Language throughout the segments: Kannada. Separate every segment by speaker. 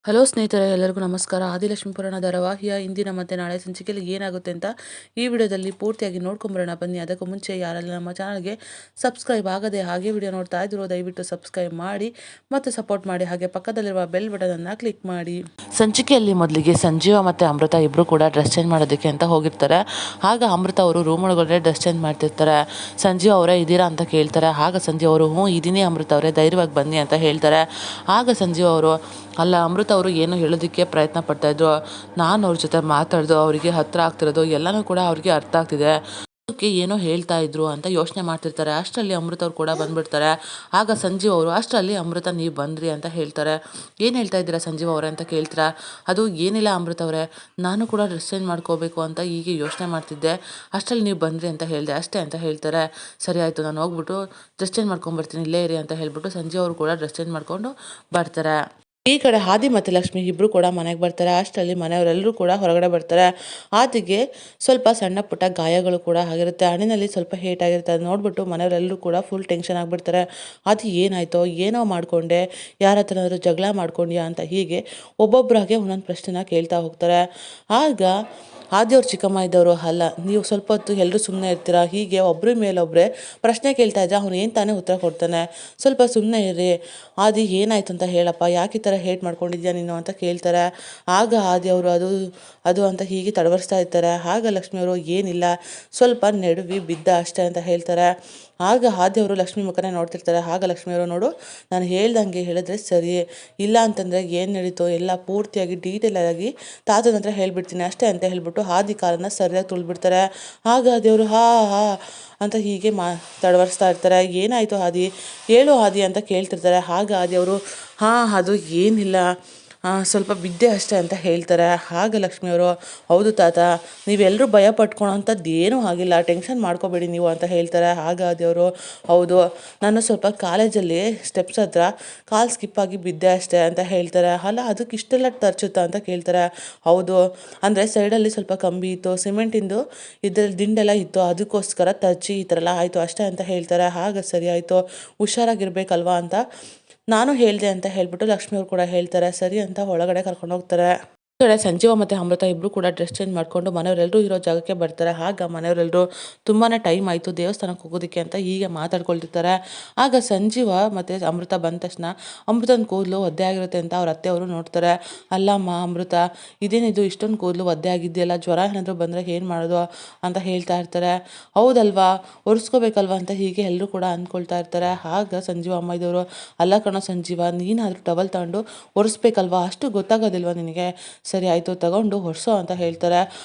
Speaker 1: ಹಲೋ ಸ್ನೇಹಿತರೆ, ಎಲ್ಲರಿಗೂ ನಮಸ್ಕಾರ. ಆದಿಲಕ್ಷ್ಮಿ ಪುರಾಣ ಧಾರಾವಾಹಿಯ ಇಂದಿನ ಮತ್ತು ನಾಳೆ ಸಂಚಿಕೆಯಲ್ಲಿ ಏನಾಗುತ್ತೆ ಅಂತ ಈ ವಿಡಿಯೋದಲ್ಲಿ ಪೂರ್ತಿಯಾಗಿ ನೋಡ್ಕೊಂಬರೋಣ ಬನ್ನಿ. ಅದಕ್ಕೂ ಮುಂಚೆ ಯಾರೆಲ್ಲ ನಮ್ಮ ಚಾನಲ್ಗೆ ಸಬ್ಸ್ಕ್ರೈಬ್ ಆಗದೆ ಹಾಗೆ ವಿಡಿಯೋ ನೋಡ್ತಾ ಇದ್ರು ದಯವಿಟ್ಟು ಸಬ್ಸ್ಕ್ರೈಬ್ ಮಾಡಿ ಮತ್ತು ಸಪೋರ್ಟ್ ಮಾಡಿ. ಹಾಗೆ ಪಕ್ಕದಲ್ಲಿರುವ ಬೆಲ್ ಬಟನನ್ನು ಕ್ಲಿಕ್ ಮಾಡಿ. ಸಂಚಿಕೆಯಲ್ಲಿ ಮೊದಲಿಗೆ ಸಂಜೀವ ಮತ್ತು ಅಮೃತ ಇಬ್ಬರು ಕೂಡ ಡ್ರೆಸ್ ಚೇಂಜ್ ಮಾಡೋದಕ್ಕೆ ಅಂತ ಹೋಗಿರ್ತಾರೆ. ಆಗ ಅಮೃತ ಅವರು ರೂಮ್ ಒಳಗಡೆ ಡ್ರೆಸ್ ಚೇಂಜ್ ಮಾಡ್ತಿರ್ತಾರೆ. ಸಂಜೀವ್ ಅವರೇ ಇದ್ದೀರಾ ಅಂತ ಕೇಳ್ತಾರೆ. ಆಗ ಸಂಜೀವ್ ಅವರು ಹ್ಞೂ ಇದೀನಿ ಅಮೃತ ಅವರೇ, ಧೈರ್ಯವಾಗಿ ಬನ್ನಿ ಅಂತ ಹೇಳ್ತಾರೆ. ಆಗ ಸಂಜೀವ್ ಅವರು ಅಲ್ಲ ಅಮೃತ ಅವರು ಏನು ಹೇಳೋದಕ್ಕೆ ಪ್ರಯತ್ನ ಪಡ್ತಾಯಿದ್ರು, ನಾನು ಅವ್ರ ಜೊತೆ ಮಾತಾಡೋದು ಅವರಿಗೆ ಹತ್ತಿರ ಆಗ್ತಿರೋದು ಎಲ್ಲನೂ ಕೂಡ ಅವ್ರಿಗೆ ಅರ್ಥ ಆಗ್ತಿದೆ, ಅದಕ್ಕೆ ಏನೋ ಹೇಳ್ತಾ ಇದ್ರು ಅಂತ ಯೋಚನೆ ಮಾಡ್ತಿರ್ತಾರೆ. ಅಷ್ಟರಲ್ಲಿ ಅಮೃತ ಅವ್ರು ಕೂಡ ಬಂದ್ಬಿಡ್ತಾರೆ. ಆಗ ಸಂಜೀವ್ ಅವರು ಅಷ್ಟರಲ್ಲಿ ಅಮೃತ ನೀವು ಬಂದ್ರಿ ಅಂತ ಹೇಳ್ತಾರೆ. ಏನು ಹೇಳ್ತಾ ಇದ್ದೀರಾ ಸಂಜೀವ್ ಅವರೇ ಅಂತ ಕೇಳ್ತೀರಾ. ಅದು ಏನಿಲ್ಲ ಅಮೃತ ಅವರೇ, ನಾನು ಕೂಡ ಡ್ರೆಸ್ ಚೇಂಜ್ ಮಾಡ್ಕೋಬೇಕು ಅಂತ ಹೀಗೆ ಯೋಚನೆ ಮಾಡ್ತಿದ್ದೆ, ಅಷ್ಟರಲ್ಲಿ ನೀವು ಬಂದ್ರಿ ಅಂತ ಹೇಳಿದೆ ಅಷ್ಟೇ ಅಂತ ಹೇಳ್ತಾರೆ. ಸರಿ ಆಯಿತು, ನಾನು ಹೋಗ್ಬಿಟ್ಟು ಡ್ರೆಸ್ ಚೇಂಜ್ ಮಾಡ್ಕೊಂಬರ್ತೀನಿ, ಇಲ್ಲೇ ಇರಿ ಅಂತ ಹೇಳ್ಬಿಟ್ಟು ಸಂಜೀವ್ ಅವರು ಕೂಡ ಡ್ರೆಸ್ ಚೇಂಜ್ ಮಾಡ್ಕೊಂಡು ಬರ್ತಾರೆ. ಈ ಕಡೆ ಆದಿ ಮತ್ತು ಲಕ್ಷ್ಮಿ ಇಬ್ಬರು ಕೂಡ ಮನೆಗೆ ಬರ್ತಾರೆ. ಅಷ್ಟರಲ್ಲಿ ಮನೆಯವರೆಲ್ಲರೂ ಕೂಡ ಹೊರಗಡೆ ಬರ್ತಾರೆ. ಆದಿಗೆ ಸ್ವಲ್ಪ ಸಣ್ಣ ಪುಟ್ಟ ಗಾಯಗಳು ಕೂಡ ಆಗಿರುತ್ತೆ, ಹಣ್ಣಿನಲ್ಲಿ ಸ್ವಲ್ಪ ಹೇಟ್ ಆಗಿರುತ್ತೆ. ಅದು ನೋಡ್ಬಿಟ್ಟು ಮನೆಯವರೆಲ್ಲರೂ ಕೂಡ ಫುಲ್ ಟೆನ್ಷನ್ ಆಗಿಬಿಡ್ತಾರೆ. ಅದು ಏನಾಯ್ತೋ ಏನೋ ಮಾಡಿಕೊಂಡೆ, ಯಾರ ಹತ್ರನಾದ್ರೂ ಜಗಳ ಮಾಡ್ಕೊಂಡ್ಯಾ ಅಂತ ಹೀಗೆ ಒಬ್ಬೊಬ್ಬರಾಗೆ ಒಂದೊಂದು ಪ್ರಶ್ನೆನ ಕೇಳ್ತಾ ಹೋಗ್ತಾರೆ. ಆಗ ಆದಿಯವ್ರ ಚಿಕ್ಕಮ್ಮ ಇದ್ದವರು, ಅಲ್ಲ ನೀವು ಸ್ವಲ್ಪ ಹೊತ್ತು ಎಲ್ಲರೂ ಸುಮ್ಮನೆ ಇರ್ತೀರಾ, ಹೀಗೆ ಒಬ್ಬರ ಮೇಲೊಬ್ಬರೇ ಪ್ರಶ್ನೆ ಕೇಳ್ತಾ ಇದ್ರೆ ಅವ್ನು ಏನು ತಾನೇ ಉತ್ತರ ಕೊಡ್ತಾನೆ, ಸ್ವಲ್ಪ ಸುಮ್ಮನೆ ಇರ್ರಿ, ಆದಿ ಏನಾಯ್ತು ಅಂತ ಹೇಳಪ್ಪ, ಯಾಕೆ ಈ ಥರ ಹೇಟ್ ಮಾಡ್ಕೊಂಡಿದ್ಯಾ ನೀನು ಅಂತ ಕೇಳ್ತಾರೆ. ಆಗ ಆದಿಯವರು ಅದು ಅದು ಅಂತ ಹೀಗೆ ತಡವರಿಸ್ತಾ ಇರ್ತಾರೆ. ಆಗ ಲಕ್ಷ್ಮಿಯವರು ಏನಿಲ್ಲ, ಸ್ವಲ್ಪ ನೆಡವಿ ಬಿದ್ದ ಅಷ್ಟೇ ಅಂತ ಹೇಳ್ತಾರೆ. ಆಗ ಆದಿಯವರು ಲಕ್ಷ್ಮಿ ಮುಖನೇ ನೋಡ್ತಿರ್ತಾರೆ. ಆಗ ಲಕ್ಷ್ಮಿಯವರು ನೋಡು, ನಾನು ಹೇಳ್ದಂಗೆ ಹೇಳಿದ್ರೆ ಸರಿ, ಇಲ್ಲ ಅಂತಂದರೆ ಏನು ನಡೀತೋ ಎಲ್ಲ ಪೂರ್ತಿಯಾಗಿ ಡೀಟೇಲ್ ಆಗಿ ತಾತನ ಹತ್ರ ಹೇಳ್ಬಿಡ್ತೀನಿ ಅಷ್ಟೇ ಅಂತ ಹೇಳ್ಬಿಟ್ಟು ಆದಿ ಕಾಲನ್ನು ಸರಿಯಾಗಿ ತುಳಿದ್ಬಿಡ್ತಾರೆ. ಆಗ ಆದಿಯವರು ಹಾ ಹಾ ಅಂತ ಹೀಗೆ ತಡವರಿಸ್ತಾ ಇರ್ತಾರೆ. ಏನಾಯಿತು ಆದಿ, ಹೇಳು ಆದಿ ಅಂತ ಕೇಳ್ತಿರ್ತಾರೆ. ಆಗ ಆದಿಯವರು ಅದು ಏನಿಲ್ಲ, ಸ್ವಲ್ಪ ಬಿದ್ದೆ ಅಷ್ಟೇ ಅಂತ ಹೇಳ್ತಾರೆ. ಆಗ ಲಕ್ಷ್ಮಿಯವರು ಹೌದು ತಾತ, ನೀವೆಲ್ಲರೂ ಭಯ ಪಟ್ಕೊಳೋಂಥದ್ದು ಏನೂ ಆಗಿಲ್ಲ, ಟೆನ್ಷನ್ ಮಾಡ್ಕೋಬೇಡಿ ನೀವು ಅಂತ ಹೇಳ್ತಾರೆ. ಆಗ ಆದಿಯವರು ಹೌದು, ನಾನು ಸ್ವಲ್ಪ ಕಾಲೇಜಲ್ಲಿ ಸ್ಟೆಪ್ಸ್ ಹತ್ರ ಕಾಲು ಸ್ಕಿಪ್ಪಾಗಿ ಬಿದ್ದೆ ಅಷ್ಟೇ ಅಂತ ಹೇಳ್ತಾರೆ. ಅಲ್ಲ ಅದಕ್ಕೆ ಇಷ್ಟೆಲ್ಲ ತರ್ಚುತ್ತಾ ಅಂತ ಕೇಳ್ತಾರೆ. ಹೌದು, ಅಂದರೆ ಸೈಡಲ್ಲಿ ಸ್ವಲ್ಪ ಕಂಬಿ ಇತ್ತು, ಸಿಮೆಂಟಿಂದು ಇದ್ರಲ್ಲಿ ದಿಂಡೆಲ್ಲ ಇತ್ತು, ಅದಕ್ಕೋಸ್ಕರ ತರ್ಚಿ ಈ ಥರ ಎಲ್ಲ ಆಯಿತು ಅಷ್ಟೇ ಅಂತ ಹೇಳ್ತಾರೆ. ಆಗ ಸರಿ ಆಯಿತು, ಹುಷಾರಾಗಿರ್ಬೇಕಲ್ವಾ ಅಂತ ನಾನು ಹೇಳಿದೆ ಅಂತ ಹೇಳ್ಬಿಟ್ಟು ಲಕ್ಷ್ಮಿಯವರು ಕೂಡ ಹೇಳ್ತಾರೆ. ಸರಿ ಅಂತ ಒಳಗಡೆ ಕರ್ಕೊಂಡು ಹೋಗ್ತಾರೆ. ಈ ಕಡೆ ಸಂಜೀವ ಮತ್ತು ಅಮೃತ ಇಬ್ಬರು ಕೂಡ ಡ್ರೆಸ್ ಚೇಂಜ್ ಮಾಡಿಕೊಂಡು ಮನೆಯವರೆಲ್ಲರೂ ಇರೋ ಜಾಗಕ್ಕೆ ಬರ್ತಾರೆ. ಆಗ ಮನೆಯವರೆಲ್ಲರೂ ತುಂಬಾ ಟೈಮ್ ಆಯಿತು ದೇವಸ್ಥಾನಕ್ಕೆ ಹೋಗೋದಕ್ಕೆ ಅಂತ ಹೀಗೆ ಮಾತಾಡ್ಕೊಳ್ತಿರ್ತಾರೆ. ಆಗ ಸಂಜೀವ ಮತ್ತು ಅಮೃತ ಬಂದ ತಕ್ಷಣ ಅಮೃತನ ಕೂದಲು ಒದ್ದೆ ಆಗಿರುತ್ತೆ ಅಂತ ಅವ್ರ ಅತ್ತೆಯವರು ನೋಡ್ತಾರೆ. ಅಲ್ಲಮ್ಮ ಅಮೃತ, ಇದೇನಿದು ಇಷ್ಟೊಂದು ಕೂದಲು ಒದ್ದೆ ಆಗಿದೆಯಲ್ಲ, ಜ್ವರ ಏನಾದರೂ ಬಂದರೆ ಏನು ಮಾಡೋದು ಅಂತ ಹೇಳ್ತಾ ಇರ್ತಾರೆ. ಹೌದಲ್ವಾ, ಒರೆಸ್ಕೋಬೇಕಲ್ವಾ ಅಂತ ಹೀಗೆ ಎಲ್ಲರೂ ಕೂಡ ಅಂದ್ಕೊಳ್ತಾ ಇರ್ತಾರೆ. ಆಗ ಸಂಜೀವ ಅಮ್ಮ ಇದ್ದವರು, ಅಲ್ಲ ಕಣೋ ಸಂಜೀವ, ನೀನಾದರೂ ಟವಲ್ ತಗೊಂಡು ಒರೆಸ್ಬೇಕಲ್ವಾ, ಅಷ್ಟು ಗೊತ್ತಾಗೋದಿಲ್ವ ನಿನಗೆ, ಸರಿ ಆಯಿತು ತಗೊಂಡು ಹೊರಿಸೋ ಅಂತ ಹೇಳ್ತಾರೆ.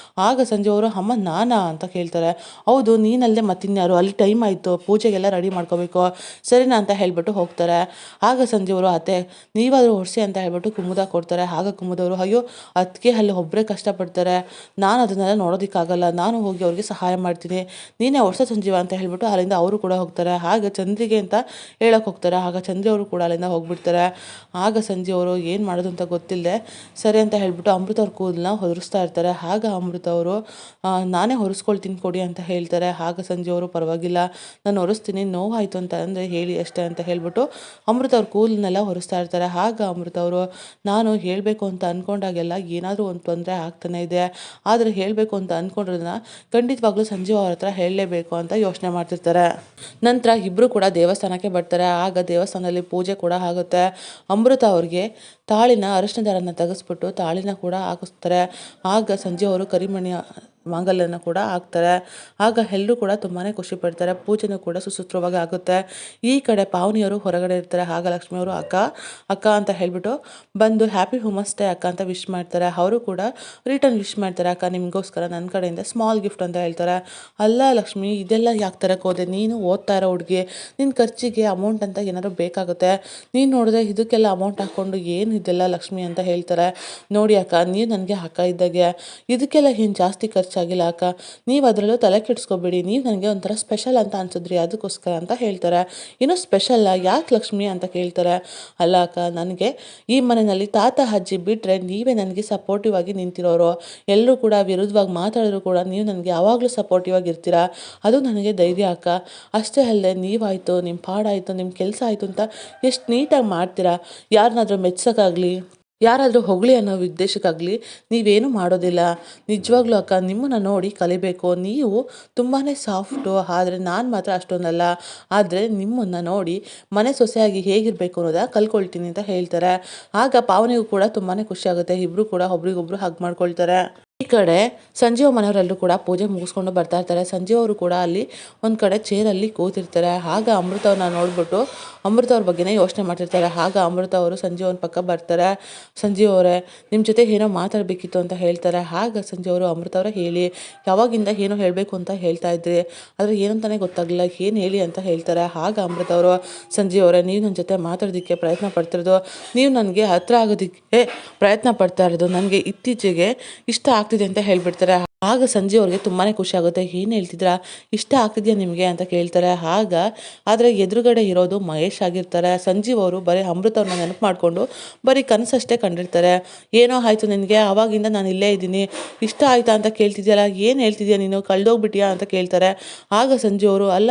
Speaker 1: ಆಗ ಸಂಜೆ ಅವರು ಅಮ್ಮ ನಾನಾ ಅಂತ ಕೇಳ್ತಾರೆ. ಹೌದು ನೀನಲ್ಲದೆ ಮತ್ತಿನ್ಯಾರು, ಅಲ್ಲಿ ಟೈಮ್ ಆಯಿತು, ಪೂಜೆಗೆಲ್ಲ ರೆಡಿ ಮಾಡ್ಕೋಬೇಕು, ಸರಿನಾ ಅಂತ ಹೇಳ್ಬಿಟ್ಟು ಹೋಗ್ತಾರೆ. ಆಗ ಸಂಜೆಯವರು ಅತ್ತೆ ನೀವಾದರೂ ಹೊರಿಸಿ ಅಂತ ಹೇಳ್ಬಿಟ್ಟು ಕುಮುದ ಕೊಡ್ತಾರೆ. ಆಗ ಕುಮುದವರು ಅಯ್ಯೋ ಅದಕ್ಕೆ ಅಲ್ಲಿ ಒಬ್ಬರೇ ಕಷ್ಟಪಡ್ತಾರೆ, ನಾನು ಅದನ್ನೆಲ್ಲ ನೋಡೋದಕ್ಕಾಗಲ್ಲ, ನಾನು ಹೋಗಿ ಅವ್ರಿಗೆ ಸಹಾಯ ಮಾಡ್ತೀನಿ, ನೀನೇ ಹೊರ್ಸೋ ಸಂಜೀವ ಅಂತ ಹೇಳ್ಬಿಟ್ಟು ಅಲ್ಲಿಂದ ಅವರು ಕೂಡ ಹೋಗ್ತಾರೆ. ಆಗ ಚಂದ್ರಿಗೆ ಅಂತ ಹೇಳಕ್ಕೆ ಹೋಗ್ತಾರೆ. ಆಗ ಚಂದ್ರಿ ಅವರು ಕೂಡ ಅಲ್ಲಿಂದ ಹೋಗ್ಬಿಡ್ತಾರೆ. ಆಗ ಸಂಜೆ ಅವರು ಏನು ಮಾಡೋದು ಅಂತ ಗೊತ್ತಿಲ್ಲದೆ ಸರಿ ಅಂತ ಹೇಳ್ಬಿಟ್ಟು ಅಮೃತ ಅವ್ರ ಕೂದಲನ್ನ ಹೊರಿಸ್ತಾ ಇರ್ತಾರೆ. ಆಗ ಅಮೃತ ಅವರು ನಾನೇ ಹೊರಿಸ್ಕೊಳ್ತೀನಿ ಕೊಡಿ ಅಂತ ಹೇಳ್ತಾರೆ. ಆಗ ಸಂಜೆ ಅವರು ಪರವಾಗಿಲ್ಲ ನಾನು ಹೊರಿಸ್ತೀನಿ, ನೋವಾಯಿತು ಅಂತ ಅಂದರೆ ಹೇಳಿ ಅಷ್ಟೇ ಅಂತ ಹೇಳ್ಬಿಟ್ಟು ಅಮೃತ ಅವ್ರ ಕೂದಲನ್ನೆಲ್ಲ ಹೊರಿಸ್ತಾ ಇರ್ತಾರೆ. ಆಗ ಅಮೃತ ಅವರು ನಾನು ಹೇಳಬೇಕು ಅಂತ ಅಂದ್ಕೊಂಡಾಗೆಲ್ಲ ಏನಾದರೂ ಒಂದು ತೊಂದರೆ ಆಗ್ತಾನೆ ಇದೆ, ಆದರೆ ಹೇಳಬೇಕು ಅಂತ ಅಂದ್ಕೊಂಡ್ರನ್ನ ಖಂಡಿತವಾಗ್ಲೂ ಸಂಜೀವ್ ಅವ್ರ ಹತ್ರ ಹೇಳಲೇಬೇಕು ಅಂತ ಯೋಚನೆ ಮಾಡ್ತಿರ್ತಾರೆ. ನಂತರ ಇಬ್ಬರು ಕೂಡ ದೇವಸ್ಥಾನಕ್ಕೆ ಬರ್ತಾರೆ. ಆಗ ದೇವಸ್ಥಾನದಲ್ಲಿ ಪೂಜೆ ಕೂಡ ಆಗುತ್ತೆ. ಅಮೃತ ಅವ್ರಿಗೆ ತಾಳಿನ ಅರಿಶಿನ ದಾರನ ತೆಗೆಸ್ಬಿಟ್ಟು ತಾಳಿನ ಕೂಡ ಹಾಕಿಸ್ತಾರೆ. ಆಗ ಸಂಜೆ ಅವರು ಕರಿಮಣಿ ಮಾಂಗಲ್ಯನ ಕೂಡ ಹಾಕ್ತಾರೆ. ಆಗ ಎಲ್ಲರೂ ಕೂಡ ತುಂಬಾ ಖುಷಿ ಪಡ್ತಾರೆ. ಪೂಜೆನೂ ಕೂಡ ಸುಸೂತ್ರವಾಗಿ ಆಗುತ್ತೆ. ಈ ಕಡೆ ಪಾವನಿಯವರು ಹೊರಗಡೆ ಇರ್ತಾರೆ. ಆಗ ಲಕ್ಷ್ಮಿಯವರು ಅಕ್ಕ ಅಕ್ಕ ಅಂತ ಹೇಳ್ಬಿಟ್ಟು ಬಂದು ಹ್ಯಾಪಿ ವುಮೆನ್ಸ್ ಡೇ ಅಕ್ಕ ಅಂತ ವಿಶ್ ಮಾಡ್ತಾರೆ. ಅವರು ಕೂಡ ರಿಟರ್ನ್ ವಿಶ್ ಮಾಡ್ತಾರೆ. ಅಕ್ಕ ನಿಮಗೋಸ್ಕರ ನನ್ನ ಕಡೆಯಿಂದ ಸ್ಮಾಲ್ ಗಿಫ್ಟ್ ಅಂತ ಹೇಳ್ತಾರೆ. ಅಲ್ಲ ಲಕ್ಷ್ಮಿ, ಇದೆಲ್ಲ ಯಾಕೆ ತರಕ್ಕೆ ಹೋದೆ, ನೀನು ಓದ್ತಾ ಇರೋ ಹುಡುಗಿ, ನಿನ್ನ ಖರ್ಚಿಗೆ ಅಮೌಂಟ್ ಅಂತ ಏನಾದರೂ ಬೇಕಾಗುತ್ತೆ, ನೀನು ನೋಡಿದ್ರೆ ಇದಕ್ಕೆಲ್ಲ ಅಮೌಂಟ್ ಹಾಕ್ಕೊಂಡು ಏನು ಇದೆಲ್ಲ ಲಕ್ಷ್ಮಿ ಅಂತ ಹೇಳ್ತಾರೆ. ನೋಡಿ ಅಕ್ಕ, ನೀವು ನನಗೆ ಅಕ್ಕ ಇದ್ದಾಗೆ, ಇದಕ್ಕೆಲ್ಲ ಏನು ಜಾಸ್ತಿ ಖರ್ಚಾಗಿಲ್ಲ ಅಕ್ಕ, ನೀವು ಅದರಲ್ಲೂ ತಲೆ ಕೆಡಿಸ್ಕೊಬೇಡಿ, ನೀವು ನನಗೆ ಒಂಥರ ಸ್ಪೆಷಲ್ ಅಂತ ಅನ್ಸಿದ್ರಿ ಅದಕ್ಕೋಸ್ಕರ ಅಂತ ಹೇಳ್ತಾರೆ. ಇನ್ನೂ ಸ್ಪೆಷಲ್ಲ ಯಾಕೆ ಲಕ್ಷ್ಮಿ ಅಂತ ಕೇಳ್ತಾರೆ. ಅಲ್ಲ ಅಕ್ಕ, ನನಗೆ ಈ ಮನೆಯಲ್ಲಿ ತಾತ ಅಜ್ಜಿ ಬಿಟ್ಟರೆ ನೀವೇ ನನಗೆ ಸಪೋರ್ಟಿವ್ ಆಗಿ ನಿಂತಿರೋರು, ಎಲ್ಲರೂ ಕೂಡ ವಿರುದ್ಧವಾಗಿ ಮಾತಾಡಿದ್ರು ಕೂಡ ನೀವು ನನಗೆ ಯಾವಾಗಲೂ ಸಪೋರ್ಟಿವ್ ಆಗಿ ಇರ್ತೀರಾ, ಅದು ನನಗೆ ಧೈರ್ಯ ಅಕ್ಕ. ಅಷ್ಟೇ ಅಲ್ಲದೆ ನೀವಾಯಿತು, ನಿಮ್ಮ ಪಾಡಾಯಿತು, ನಿಮ್ಮ ಕೆಲಸ ಆಯಿತು ಅಂತ ಎಷ್ಟು ನೀಟಾಗಿ ಮಾಡ್ತೀರಾ, ಯಾರನ್ನಾದ್ರೂ ಮೆಚ್ಚೋಕ್ಕಾಗಲಿ ಯಾರಾದರೂ ಹೊಗಳಿ ಅನ್ನೋ ಉದ್ದೇಶಕ್ಕಾಗಲಿ ನೀವೇನು ಮಾಡೋದಿಲ್ಲ. ನಿಜವಾಗ್ಲೂ ಅಕ್ಕ ನಿಮ್ಮನ್ನು ನೋಡಿ ಕಲಿಬೇಕು. ನೀವು ತುಂಬಾ ಸಾಫ್ಟು, ಆದರೆ ನಾನು ಮಾತ್ರ ಅಷ್ಟೊಂದಲ್ಲ. ಆದರೆ ನಿಮ್ಮನ್ನು ನೋಡಿ ಮನೆ ಸೊಸೆಯಾಗಿ ಹೇಗಿರಬೇಕು ಅನ್ನೋದನ್ನ ಕಲ್ಕೊಳ್ತೀನಿ ಅಂತ ಹೇಳ್ತಾರೆ. ಆಗ ಪಾವನಿಗೂ ಕೂಡ ತುಂಬಾ ಖುಷಿಯಾಗುತ್ತೆ. ಇಬ್ಬರು ಕೂಡ ಒಬ್ರಿಗೊಬ್ರು ಹಗ್ ಮಾಡ್ಕೊಳ್ತಾರೆ. ಈ ಕಡೆ ಸಂಜೀವ ಮನೆಯವರೆಲ್ಲರೂ ಕೂಡ ಪೂಜೆ ಮುಗಿಸ್ಕೊಂಡು ಬರ್ತಾ ಇರ್ತಾರೆ. ಸಂಜೀವ್ ಅವರು ಕೂಡ ಅಲ್ಲಿ ಒಂದು ಕಡೆ ಚೇರಲ್ಲಿ ಕೂತಿರ್ತಾರೆ. ಆಗ ಅಮೃತ ಅವ್ರನ್ನ ನೋಡ್ಬಿಟ್ಟು ಅಮೃತ ಅವ್ರ ಬಗ್ಗೆನೇ ಯೋಚನೆ ಮಾಡ್ತಿರ್ತಾರೆ. ಆಗ ಅಮೃತ ಅವರು ಸಂಜೀವ್ ಅವ್ರ ಪಕ್ಕ ಬರ್ತಾರೆ. ಸಂಜೀವ್ ಅವರೇ, ನಿಮ್ಮ ಜೊತೆ ಏನೋ ಮಾತಾಡಬೇಕಿತ್ತು ಅಂತ ಹೇಳ್ತಾರೆ. ಆಗ ಸಂಜೀವ್ ಅವರು ಅಮೃತ ಅವರೇ ಹೇಳಿ, ಯಾವಾಗಿಂದ ಏನೋ ಹೇಳಬೇಕು ಅಂತ ಹೇಳ್ತಾ ಇದ್ರಿ, ಆದರೆ ಏನಂತಾನೆ ಗೊತ್ತಾಗಲಿಲ್ಲ, ಏನು ಹೇಳಿ ಅಂತ ಹೇಳ್ತಾರೆ. ಆಗ ಅಮೃತ ಅವರು, ಸಂಜೀವ್ ಅವರೇ, ನೀವು ನನ್ನ ಜೊತೆ ಮಾತಾಡೋದಕ್ಕೆ ಪ್ರಯತ್ನ ಪಡ್ತಿರೋದು, ನೀವು ನನಗೆ ಹತ್ರ ಆಗೋದಕ್ಕೆ ಪ್ರಯತ್ನ ಪಡ್ತಾ ಇರೋದು ನನಗೆ ಇತ್ತೀಚೆಗೆ ಇಷ್ಟ ಆಗ್ತಿದೆ ಅಂತ ಹೇಳ್ಬಿಡ್ತಾರೆ. ಆಗ ಸಂಜೆ ಅವ್ರಿಗೆ ತುಂಬಾ ಖುಷಿ ಆಗುತ್ತೆ. ಏನು ಹೇಳ್ತಿದ್ರಾ, ಇಷ್ಟ ಆಗ್ತಿದ್ಯಾ ನಿಮಗೆ ಅಂತ ಕೇಳ್ತಾರೆ. ಆಗ ಆದರೆ ಎದುರುಗಡೆ ಇರೋದು ಮಹೇಶ್ ಆಗಿರ್ತಾರೆ. ಸಂಜೀವ್ ಅವರು ಬರೀ ಅಮೃತವ್ರನ್ನ ನೆನಪು ಮಾಡಿಕೊಂಡು ಬರೀ ಕನಸಷ್ಟೇ ಕಂಡಿರ್ತಾರೆ. ಏನೋ ಆಯಿತು ನಿನಗೆ, ಆವಾಗಿಂದ ನಾನು ಇಲ್ಲೇ ಇದ್ದೀನಿ, ಇಷ್ಟ ಆಯಿತಾ ಅಂತ ಕೇಳ್ತಿದ್ಯಲ್ಲ, ಏನು ಹೇಳ್ತಿದ್ಯಾ ನೀನು, ಕಳ್ದೋಗ್ಬಿಟ್ಟಿಯಾ ಅಂತ ಕೇಳ್ತಾರೆ. ಆಗ ಸಂಜೀವ್ ಅವರು, ಅಲ್ಲ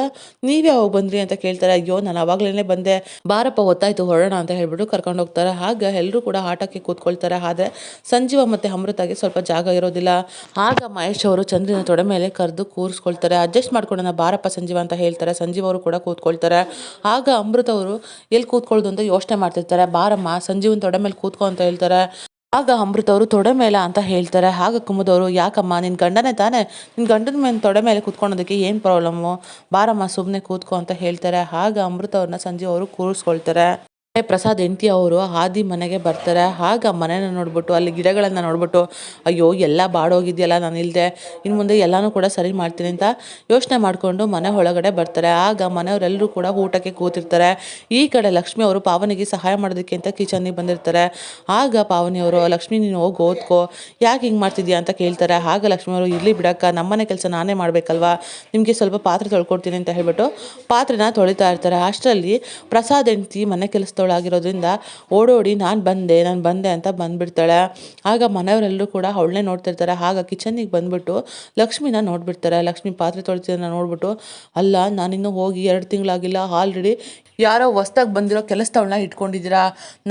Speaker 1: ನೀವು ಯಾವಾಗ ಬಂದ್ರಿ ಅಂತ ಕೇಳ್ತಾರೆ. ಅಯ್ಯೋ ನಾನು ಆವಾಗಲೇ ಬಂದೆ, ಬಾರಪ್ಪ ಗೊತ್ತಾಯ್ತು ಹೊರಡೋಣ ಅಂತ ಹೇಳ್ಬಿಟ್ಟು ಕರ್ಕೊಂಡು ಹೋಗ್ತಾರೆ. ಆಗ ಎಲ್ಲರೂ ಕೂಡ ಆಟಕ್ಕೆ ಕೂತ್ಕೊಳ್ತಾರೆ. ಆದರೆ ಸಂಜೀವ ಮತ್ತು ಅಮೃತಗೆ ಸ್ವಲ್ಪ ಜಾಗ ಇರೋದಿಲ್ಲ. ಆಗ ಮಹೇಶ್ ಅವರು ಚಂದ್ರನ ತೊಡೆ ಮೇಲೆ ಕರೆದು ಕೂರಿಸ್ಕೊಳ್ತಾರೆ. ಅಡ್ಜಸ್ಟ್ ಮಾಡ್ಕೊಳ್ಳೋಣ ಬಾರಪ್ಪ ಸಂಜೀವ ಅಂತ ಹೇಳ್ತಾರೆ. ಸಂಜೀವ್ ಅವರು ಕೂಡ ಕೂತ್ಕೊಳ್ತಾರೆ. ಆಗ ಅಮೃತ ಅವರು ಎಲ್ಲಿ ಕೂತ್ಕೊಳ್ಳೋದು ಅಂತ ಯೋಚನೆ ಮಾಡ್ತಿರ್ತಾರೆ. ಬಾರಮ್ಮ ಸಂಜೀವನ ತೊಡೆ ಮೇಲೆ ಕೂತ್ಕೊ ಅಂತ ಹೇಳ್ತಾರೆ. ಆಗ ಅಮೃತ ಅವರು ತೊಡೆ ಮೇಲೆ ಅಂತ ಹೇಳ್ತಾರೆ. ಆಗ ಕುಮುದವರು, ಯಾಕಮ್ಮ ನಿನ್ನ ಗಂಡನೇ ತಾನೇ, ನಿನ್ನ ಗಂಡನ ಮೇಲೆ ತೊಡೆ ಮೇಲೆ ಕೂತ್ಕೊಳ್ಳೋದಕ್ಕೆ ಏನು ಪ್ರಾಬ್ಲಮ್ಮು, ಬಾರಮ್ಮ ಸುಮ್ಮನೆ ಕೂತ್ಕೊ ಅಂತ ಹೇಳ್ತಾರೆ. ಆಗ ಅಮೃತ ಅವ್ರನ್ನ ಸಂಜೀವ್ ಅವರು ಕೂರಿಸ್ಕೊಳ್ತಾರೆ. ಪ್ರಸಾದ್ ಹೆಂಡತಿ ಅವರು ಆದಿ ಮನೆಗೆ ಬರ್ತಾರೆ. ಆಗ ಮನೆನ ನೋಡ್ಬಿಟ್ಟು ಅಲ್ಲಿ ಗಿಡಗಳನ್ನು ನೋಡ್ಬಿಟ್ಟು, ಅಯ್ಯೋ ಎಲ್ಲ ಬಾಡೋಗಿದೆಯಲ್ಲ, ನಾನು ಇಲ್ಲದೆ ಇನ್ನು ಮುಂದೆ ಎಲ್ಲನೂ ಕೂಡ ಸರಿ ಮಾಡ್ತೀನಿ ಅಂತ ಯೋಚನೆ ಮಾಡಿಕೊಂಡು ಮನೆ ಒಳಗಡೆ ಬರ್ತಾರೆ. ಆಗ ಮನೆಯವರೆಲ್ಲರೂ ಕೂಡ ಊಟಕ್ಕೆ ಕೂತಿರ್ತಾರೆ. ಈ ಕಡೆ ಲಕ್ಷ್ಮಿ ಅವರು ಪಾವನಿಗೆ ಸಹಾಯ ಮಾಡೋದಕ್ಕೆ ಅಂತ ಕಿಚನ್ನಿಗೆ ಬಂದಿರ್ತಾರೆ. ಆಗ ಪಾವನಿಯವರು, ಲಕ್ಷ್ಮಿ ನೀನು ಹೋಗಿ ಓದ್ಕೋ, ಯಾಕೆ ಹಿಂಗೆ ಮಾಡ್ತಿದ್ಯಾ ಅಂತ ಕೇಳ್ತಾರೆ. ಆಗ ಲಕ್ಷ್ಮಿ ಅವರು, ಇರಲಿ ಬಿಡಕ್ಕ, ನಮ್ಮನೆ ಕೆಲಸ ನಾನೇ ಮಾಡಬೇಕಲ್ವಾ, ನಿಮಗೆ ಸ್ವಲ್ಪ ಪಾತ್ರೆ ತೊಳ್ಕೊಡ್ತೀನಿ ಅಂತ ಹೇಳ್ಬಿಟ್ಟು ಪಾತ್ರೆನ ತೊಳಿತಾ ಇರ್ತಾರೆ. ಅಷ್ಟರಲ್ಲಿ ಪ್ರಸಾದ್ ಹೆಂಡತಿ ಮನೆ ಕೆಲಸದವಳಾಗಿರೋದ್ರಿಂದ ಓಡೋಡಿ ನಾನು ಬಂದೆ ಅಂತ ಬಂದ್ಬಿಡ್ತಾಳೆ. ಆಗ ಮನೆಯವರೆಲ್ಲರೂ ಕೂಡ ಅವಳನ್ನೇ ನೋಡ್ತಿರ್ತಾರೆ. ಆಗ ಕಿಚನ್ನಿಗೆ ಬಂದ್ಬಿಟ್ಟು ಲಕ್ಷ್ಮಿನ ನೋಡ್ಬಿಡ್ತಾರೆ. ಲಕ್ಷ್ಮಿ ಪಾತ್ರೆ ತೊಳಿತಿದ್ದನ್ನ ನೋಡ್ಬಿಟ್ಟು, ಅಲ್ಲ ನಾನಿನ್ನೂ ಹೋಗಿ 2 ತಿಂಗಳಾಗಿಲ್ಲ, ಆಲ್ರೆಡಿ ಯಾರೋ ಹೊಸ್ದಾಗಿ ಬಂದಿರೋ ಕೆಲಸದವಳನ್ನ ಇಟ್ಕೊಂಡಿದ್ದೀರಾ,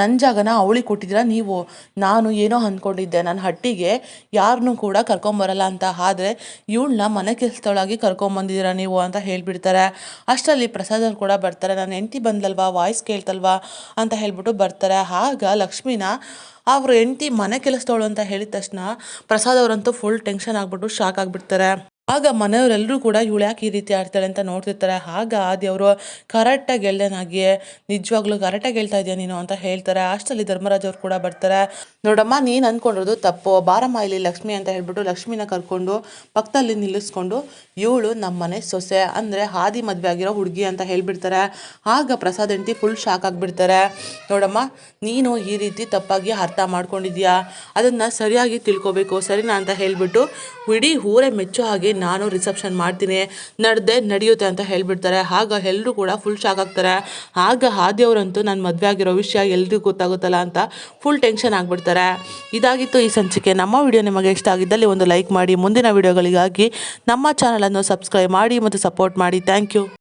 Speaker 1: ನನ್ನ ಜಾಗನ ಅವಳಿಗೆ ಕೊಟ್ಟಿದ್ದೀರಾ ನೀವು. ನಾನು ಏನೋ ಅಂದ್ಕೊಂಡಿದ್ದೆ, ನನ್ನ ಹಟ್ಟಿಗೆ ಯಾರನ್ನೂ ಕೂಡ ಕರ್ಕೊಂಬರಲ್ಲ ಅಂತ, ಆದರೆ ಇವಳನ್ನ ಮನೆ ಕೆಲಸದವಳಾಗಿ ಕರ್ಕೊಂಬಂದಿದ್ದೀರಾ ನೀವು ಅಂತ ಹೇಳ್ಬಿಡ್ತಾರೆ. ಅಷ್ಟರಲ್ಲಿ ಪ್ರಸಾದ್ ಅವ್ರು ಕೂಡ ಬರ್ತಾರೆ. ನನ್ನ ಹೆಂಡತಿ ಬಂದಲ್ವಾ, ವಾಯ್ಸ್ ಕೇಳ್ತಲ್ವಾ ಅಂತ ಹೇಳ್ಬಿಟ್ಟು ಬರ್ತಾರೆ. ಆಗ ಲಕ್ಷ್ಮಿನ ಅವ್ರ ಹೆಂಡತಿ ಮನೆ ಕೆಲಸದವಳು ಅಂತ ಹೇಳಿದ ತಕ್ಷಣ ಪ್ರಸಾದ್ ಅವರಂತೂ ಫುಲ್ ಟೆನ್ಷನ್ ಆಗ್ಬಿಟ್ಟು ಶಾಕ್ ಆಗಿಬಿಡ್ತಾರೆ. ಆಗ ಮನೆಯವರೆಲ್ಲರೂ ಕೂಡ ಇವಳು ಯಾಕೆ ಈ ರೀತಿ ಆಡ್ತಾಳೆ ಅಂತ ನೋಡ್ತಿರ್ತಾರೆ. ಆಗ ಆದಿ ಅವರು, ಕರೆಕ್ಟಾಗಿ ಹೇಳ್ದೇನಾಗಿ, ನಿಜವಾಗ್ಲೂ ಕರೆಕ್ಟಾಗಿ ಹೇಳ್ತಾ ಇದೆಯಾ ನೀನು ಅಂತ ಹೇಳ್ತಾರೆ. ಅಷ್ಟರಲ್ಲಿ ಧರ್ಮರಾಜ್ ಅವ್ರು ಕೂಡ ಬರ್ತಾರೆ. ನೋಡಮ್ಮ, ನೀನು ಅಂದ್ಕೊಂಡಿರೋದು ತಪ್ಪು, ಬಾರಮ್ಮ ಇಲ್ಲಿ ಲಕ್ಷ್ಮಿ ಅಂತ ಹೇಳ್ಬಿಟ್ಟು ಲಕ್ಷ್ಮಿನ ಕರ್ಕೊಂಡು ಪಕ್ಕದಲ್ಲಿ ನಿಲ್ಲಿಸ್ಕೊಂಡು, ಇವಳು ನಮ್ಮ ಮನೆ ಸೊಸೆ, ಅಂದರೆ ಆದಿ ಮದುವೆ ಆಗಿರೋ ಹುಡುಗಿ ಅಂತ ಹೇಳ್ಬಿಡ್ತಾರೆ. ಆಗ ಪ್ರಸಾದ್ ಹೆಂಡತಿ ಫುಲ್ ಶಾಕ್ ಆಗಿಬಿಡ್ತಾರೆ. ನೋಡಮ್ಮ, ನೀನು ಈ ರೀತಿ ತಪ್ಪಾಗಿ ಅರ್ಥ ಮಾಡ್ಕೊಂಡಿದ್ಯಾ, ಅದನ್ನು ಸರಿಯಾಗಿ ತಿಳ್ಕೊಬೇಕು, ಸರಿನಾ ಅಂತ ಹೇಳ್ಬಿಟ್ಟು ಇಡೀ ಊರೇ ಮೆಚ್ಚೋ ಹಾಗೆ ನಾನು ರಿಸೆಪ್ಷನ್ ಮಾಡ್ತೀನಿ, ನಡೆಯುತ್ತೆ ಅಂತ ಹೇಳ್ಬಿಡ್ತಾರೆ. ಆಗ ಎಲ್ಲರೂ ಕೂಡ ಫುಲ್ ಶಾಕ್ ಆಗ್ತಾರೆ. ಆಗ ಆದಿಯವರಂತೂ ನನ್ನ ಮದುವೆ ಆಗಿರೋ ವಿಷಯ ಎಲ್ರಿಗೂ ಗೊತ್ತಾಗುತ್ತಲ್ಲ ಅಂತ ಫುಲ್ ಟೆನ್ಷನ್ ಆಗಿಬಿಡ್ತಾರೆ. ಇದಾಗಿತ್ತು ಈ ಸಂಚಿಕೆ. ನಮ್ಮ ವಿಡಿಯೋ ನಿಮಗೆ ಇಷ್ಟ ಆಗಿದ್ದಲ್ಲಿ ಒಂದು ಲೈಕ್ ಮಾಡಿ, ಮುಂದಿನ ವಿಡಿಯೋಗಳಿಗಾಗಿ ನಮ್ಮ ಚಾನಲನ್ನು ಸಬ್ಸ್ಕ್ರೈಬ್ ಮಾಡಿ ಮತ್ತು ಸಪೋರ್ಟ್ ಮಾಡಿ. Thank you.